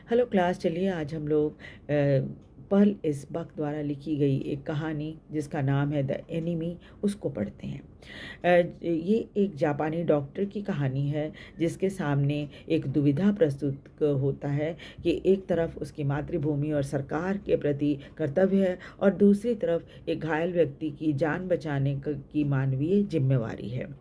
Hello class, चलिए आज हम लोग पर्ल इस बक द्वारा लिखी गई एक कहानी जिसका नाम है द एनिमी उसको पढ़ते हैं। ये एक जापानी डॉक्टर की कहानी है जिसके सामने एक दुविधा प्रस्तुत होता है कि एक तरफ उसकी मातृभूमि और सरकार के प्रति कर्तव्य है और दूसरी तरफ एक घायल व्यक्ति की जान बचाने की मानवीय जिम्मेवारी है।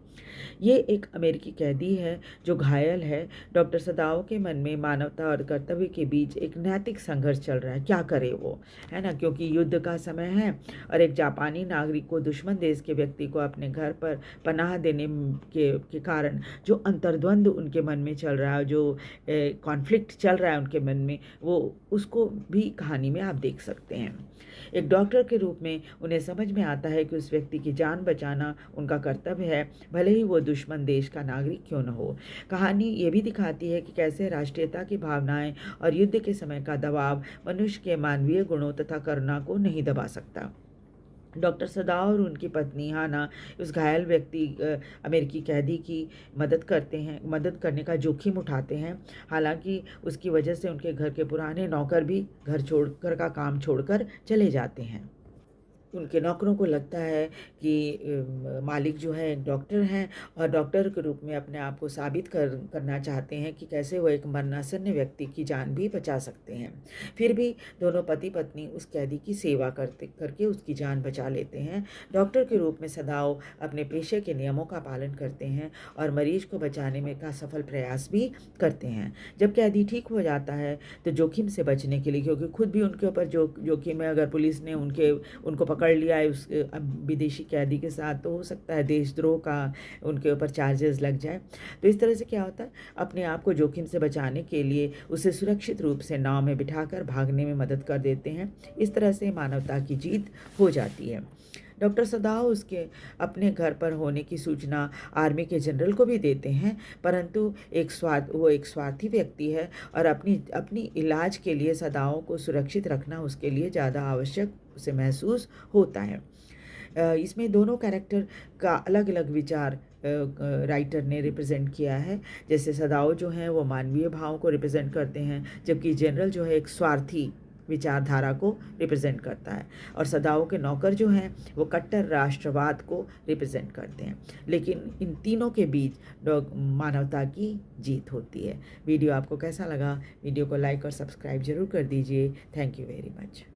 ये एक अमेरिकी कैदी है जो घायल है। डॉक्टर सदाओ के मन में मानवता और कर्तव्य के बीच एक नैतिक संघर्ष चल रहा है। क्या करे वो, है ना, क्योंकि युद्ध का समय है और एक जापानी नागरिक को दुश्मन देश के व्यक्ति को अपने घर पर पनाह देने के कारण जो अंतर्द्वंद उनके मन में चल रहा है, जो कॉन्फ्लिक्ट चल रहा है उनके मन में, वो उसको भी कहानी में आप देख सकते हैं। एक डॉक्टर के रूप में उन्हें समझ में आता है कि उस व्यक्ति की जान बचाना उनका कर्तव्य है, भले ही वो दुश्मन देश का नागरिक क्यों न हो। कहानी ये भी दिखाती है कि कैसे राष्ट्रीयता की भावनाएं और युद्ध के समय का दबाव मनुष्य के मानवीय गुणों तथा करुणा को नहीं दबा सकता। डॉक्टर सदाओ और उनकी पत्नी हाना उस घायल व्यक्ति अमेरिकी कैदी की मदद करने का जोखिम उठाते हैं। हालांकि उसकी वजह से उनके घर के पुराने नौकर भी घर का काम छोड़कर चले जाते हैं। उनके नौकरों को लगता है कि मालिक जो है एक डॉक्टर हैं और डॉक्टर के रूप में अपने आप को साबित करना चाहते हैं कि कैसे वो एक मरणासन्न व्यक्ति की जान भी बचा सकते हैं। फिर भी दोनों पति पत्नी उस कैदी की सेवा करके उसकी जान बचा लेते हैं। डॉक्टर के रूप में सदाओ अपने पेशे के नियमों का पालन करते हैं और मरीज को बचाने में का सफल प्रयास भी करते हैं। जब कैदी ठीक हो जाता है तो जोखिम से बचने के लिए, क्योंकि खुद भी उनके ऊपर जोखिम है, अगर पुलिस ने उनको पकड़ लिया है उस विदेशी कैदी के साथ, तो हो सकता है देशद्रोह का उनके ऊपर चार्जेस लग जाए। तो इस तरह से क्या होता है, अपने आप को जोखिम से बचाने के लिए उसे सुरक्षित रूप से नाव में बिठाकर भागने में मदद कर देते हैं। इस तरह से मानवता की जीत हो जाती है। डॉक्टर सदाओ उसके अपने घर पर होने की सूचना आर्मी के जनरल को भी देते हैं, परंतु वो एक स्वार्थी व्यक्ति है और अपनी इलाज के लिए सदाओं को सुरक्षित रखना उसके लिए ज़्यादा आवश्यक उसे महसूस होता है। इसमें दोनों कैरेक्टर का अलग अलग विचार राइटर ने रिप्रेजेंट किया है। जैसे सदाओ जो हैं वो मानवीय भावों को रिप्रेजेंट करते हैं, जबकि जनरल जो है एक स्वार्थी विचारधारा को रिप्रेजेंट करता है, और सदाओं के नौकर जो हैं वो कट्टर राष्ट्रवाद को रिप्रेजेंट करते हैं। लेकिन इन तीनों के बीच मानवता की जीत होती है। वीडियो आपको कैसा लगा? वीडियो को लाइक और सब्सक्राइब जरूर कर दीजिए। Thank you very much.